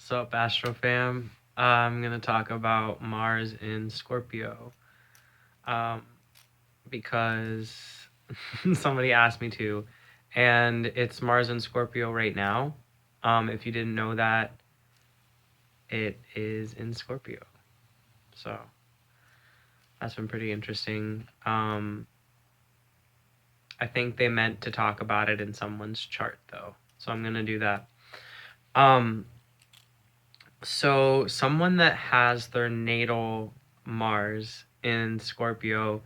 What's up, Astro fam? I'm gonna talk about Mars in Scorpio, um, because somebody asked me to, and it's Mars in Scorpio right now. If you didn't know that, it is in Scorpio, so that's been pretty interesting. I think they meant to talk about it in someone's chart though, so I'm gonna do that. So someone that has their natal Mars in Scorpio,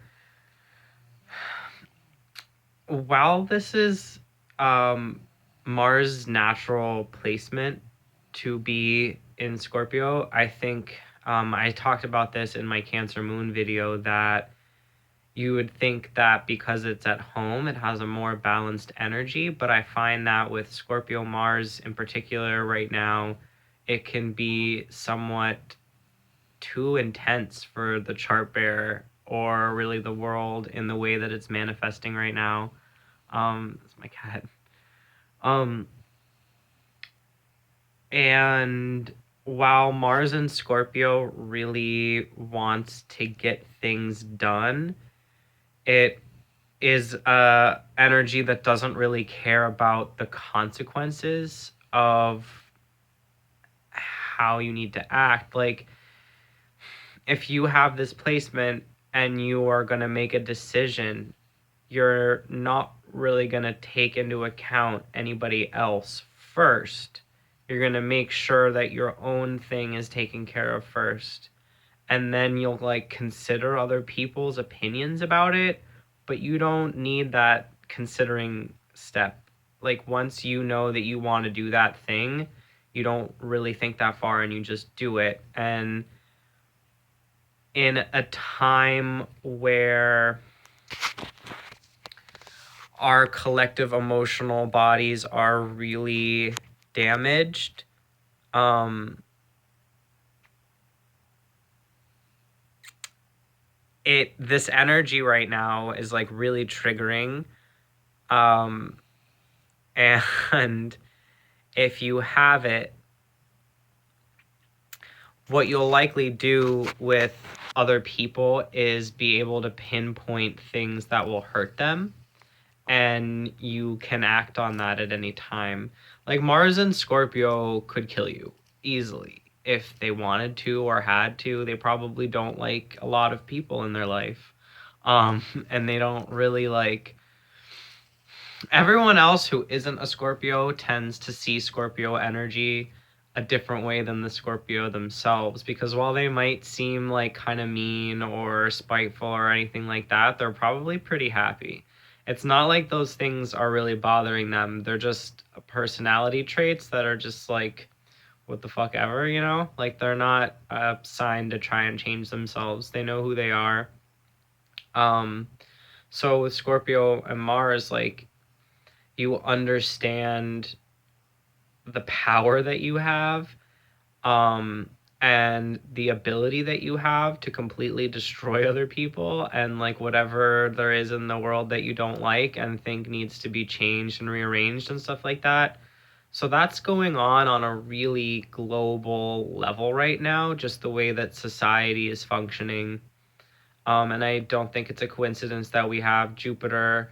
while this is Mars' natural placement to be in Scorpio, I think I talked about this in my Cancer Moon video that you would think that because it's at home, it has a more balanced energy, but I find that with Scorpio Mars in particular right now, it can be somewhat too intense for the chart bearer or really the world in the way that it's manifesting right now. That's my cat. And while Mars in Scorpio really wants to get things done, it is a energy that doesn't really care about the consequences of how you need to act. Like, if you have this placement and you are going to make a decision, you're not really going to take into account anybody else first. You're going to make sure that your own thing is taken care of first. And then you'll like consider other people's opinions about it, but you don't need that considering step. Like once you know that you want to do that thing, you don't really think that far and you just do it. And in a time where our collective emotional bodies are really damaged, this energy right now is like really triggering, and if you have it, what you'll likely do with other people is be able to pinpoint things that will hurt them, and you can act on that at any time. Like Mars and Scorpio could kill you easily if they wanted to or had to. They probably don't like a lot of people in their life. And they don't really like everyone else who isn't a Scorpio tends to see Scorpio energy a different way than the Scorpio themselves, because while they might seem like kind of mean or spiteful or anything like that, they're probably pretty happy. It's not like those things are really bothering them. They're just personality traits that are just like, what the fuck ever, you know? Like they're not a sign to try and change themselves. They know who they are. So with Scorpio and Mars, like you understand the power that you have, and the ability that you have to completely destroy other people and like whatever there is in the world that you don't like and think needs to be changed and rearranged and stuff like that. So that's going on a really global level right now, just the way that society is functioning. And I don't think it's a coincidence that we have Jupiter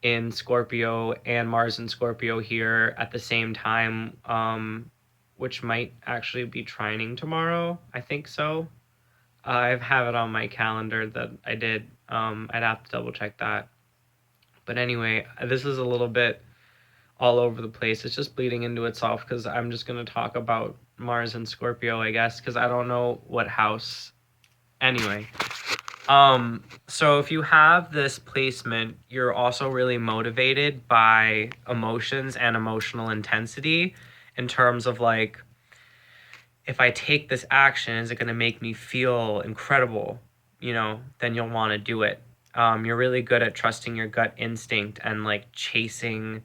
in Scorpio and Mars in Scorpio here at the same time, which might actually be trining tomorrow. I think so. I have it on my calendar that I did. I'd have to double check that. But anyway, this is a little bit all over the place. It's just bleeding into itself because I'm just going to talk about Mars and Scorpio, I guess, because I don't know what house. Anyway, so if you have this placement, you're also really motivated by emotions and emotional intensity in terms of like, if I take this action, is it going to make me feel incredible? You know, then you'll want to do it. You're really good at trusting your gut instinct and like chasing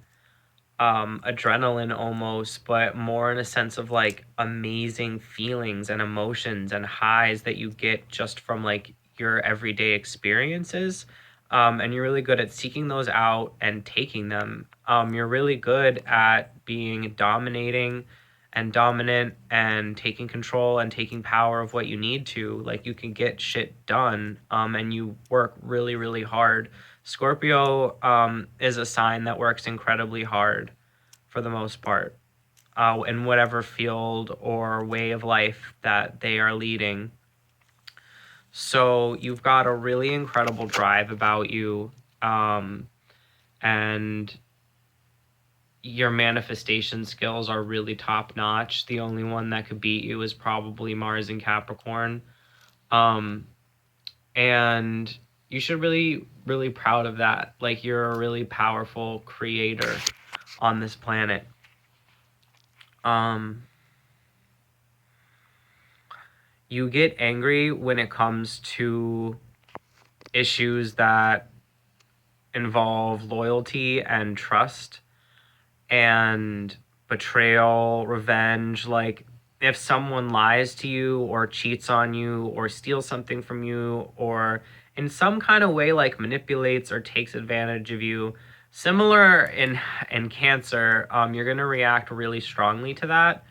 adrenaline almost, but more in a sense of like amazing feelings and emotions and highs that you get just from like your everyday experiences. And you're really good at seeking those out and taking them. You're really good at being dominating and dominant and taking control and taking power of what you need to. Like, you can get shit done, and you work really, really hard. Scorpio is a sign that works incredibly hard for the most part, in whatever field or way of life that they are leading. So you've got a really incredible drive about you, and your manifestation skills are really top notch. The only one that could beat you is probably Mars in Capricorn. And you should really, really proud of that. Like, you're a really powerful creator on this planet. You get angry when it comes to issues that involve loyalty and trust and betrayal, revenge. Like, if someone lies to you or cheats on you or steals something from you or in some kind of way like manipulates or takes advantage of you, similar in Cancer, you're going to react really strongly to that.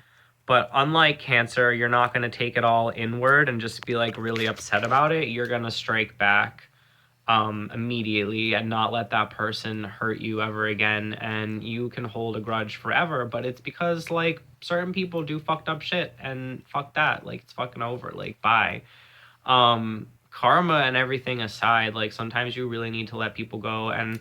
But unlike Cancer, you're not going to take it all inward and just be like really upset about it. You're going to strike back immediately and not let that person hurt you ever again. And you can hold a grudge forever, but it's because like certain people do fucked up shit, and fuck that. Like, it's fucking over. Like, bye. Karma and everything aside, like, sometimes you really need to let people go. And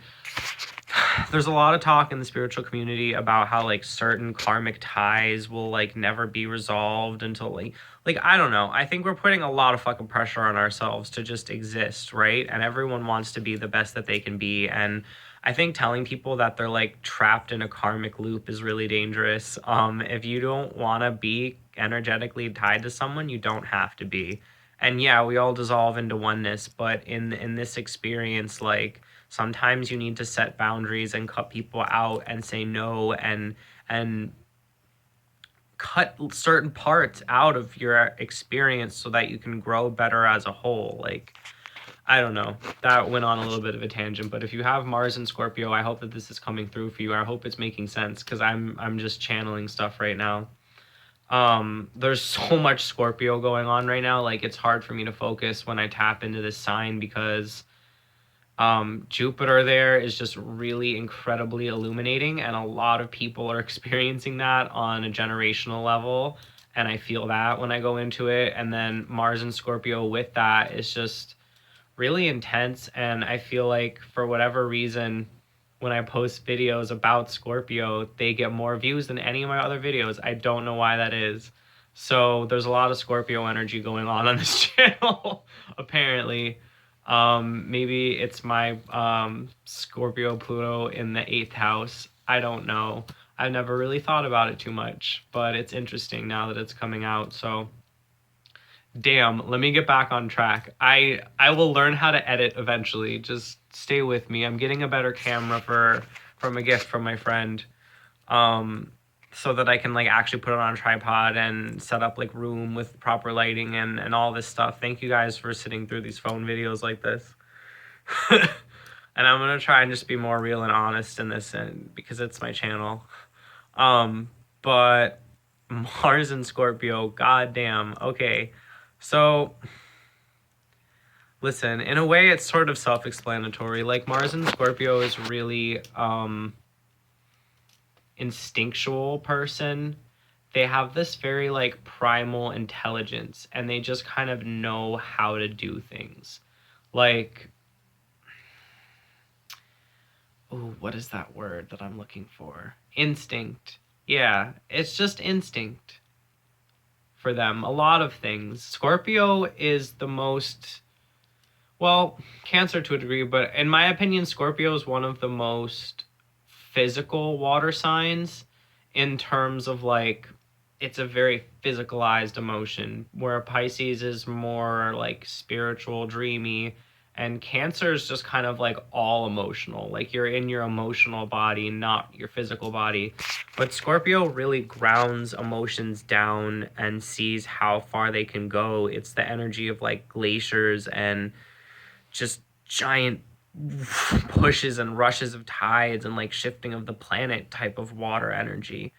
there's a lot of talk in the spiritual community about how like certain karmic ties will like never be resolved until like I don't know. I think we're putting a lot of fucking pressure on ourselves to just exist, right? And everyone wants to be the best that they can be. And I think telling people that they're like trapped in a karmic loop is really dangerous. If you don't want to be energetically tied to someone, you don't have to be. And yeah, we all dissolve into oneness, but in this experience, like, sometimes you need to set boundaries and cut people out and say no, and cut certain parts out of your experience so that you can grow better as a whole. Like, I don't know. That went on a little bit of a tangent, but if you have Mars and Scorpio, I hope that this is coming through for you. I hope it's making sense, because I'm just channeling stuff right now. There's so much Scorpio going on right now. Like, it's hard for me to focus when I tap into this sign, because Jupiter there is just really incredibly illuminating, and a lot of people are experiencing that on a generational level, and I feel that when I go into it. And then Mars and Scorpio with that is just really intense, and I feel like for whatever reason, when I post videos about Scorpio, they get more views than any of my other videos. I don't know why that is. So there's a lot of Scorpio energy going on this channel, apparently. Maybe it's my Scorpio Pluto in the 8th house. I don't know. I've never really thought about it too much, but it's interesting now that it's coming out. So damn, let me get back on track. I will learn how to edit eventually. Just stay with me. I'm getting a better camera from a gift from my friend. So that I can like actually put it on a tripod and set up like room with proper lighting and all this stuff. Thank you guys for sitting through these phone videos like this. And I'm gonna try and just be more real and honest in this, and because it's my channel. But Mars and Scorpio, goddamn. Okay, so listen, in a way it's sort of self-explanatory. Like, Mars and Scorpio is really instinctual person. They have this very like primal intelligence, and they just kind of know how to do things. Like, oh, what is that word that I'm looking for? Instinct. Yeah, it's just instinct for them. A lot of things. Scorpio is the most, well, Cancer to a degree, but in my opinion, Scorpio is one of the most physical water signs, in terms of like, it's a very physicalized emotion, where Pisces is more like spiritual, dreamy, and Cancer is just kind of like all emotional. Like, you're in your emotional body, not your physical body. But Scorpio really grounds emotions down and sees how far they can go. It's the energy of like glaciers and just giant pushes and rushes of tides and like shifting of the planet type of water energy.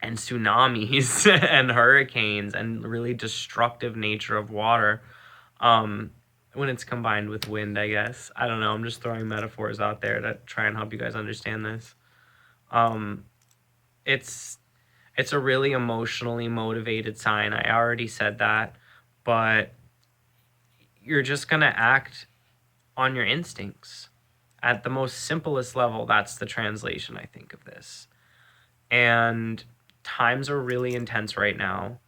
and tsunamis and hurricanes and really destructive nature of water, when it's combined with wind, I guess. I don't know. I'm just throwing metaphors out there to try and help you guys understand this. Um, it's it's a really emotionally motivated sign. I already said that, but you're just gonna act on your instincts. At the most simplest level, that's the translation, I think, of this. And times are really intense right now.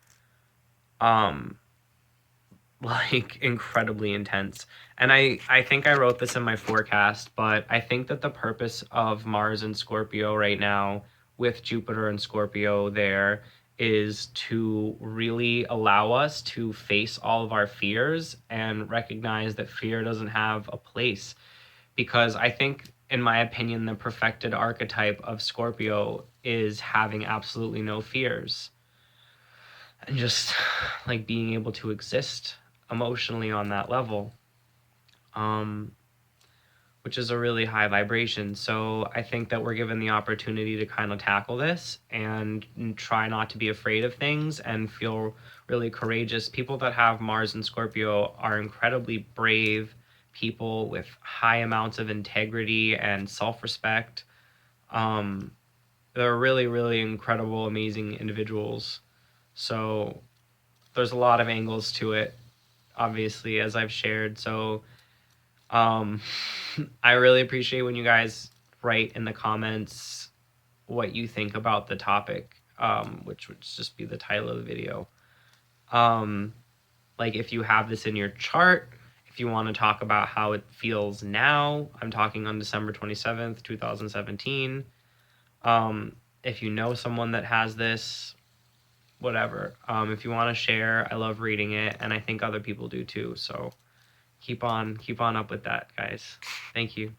Um, like incredibly intense. And I think I wrote this in my forecast, but I think that the purpose of Mars and Scorpio right now, with Jupiter and Scorpio there, is to really allow us to face all of our fears and recognize that fear doesn't have a place. Because I think, in my opinion, the perfected archetype of Scorpio is having absolutely no fears and just like being able to exist emotionally on that level, um, which is a really high vibration. So I think that we're given the opportunity to kind of tackle this and try not to be afraid of things and feel really courageous. People that have Mars and Scorpio are incredibly brave people with high amounts of integrity and self-respect. Um, they're really, really incredible, amazing individuals. So there's a lot of angles to it, obviously, as I've shared. So um, I really appreciate when you guys write in the comments what you think about the topic, which would just be the title of the video. Um, like if you have this in your chart, if you want to talk about how it feels now, I'm talking on December 27th, 2017. If you know someone that has this, whatever. If you want to share, I love reading it, and I think other people do too. So keep on up with that, guys. Thank you.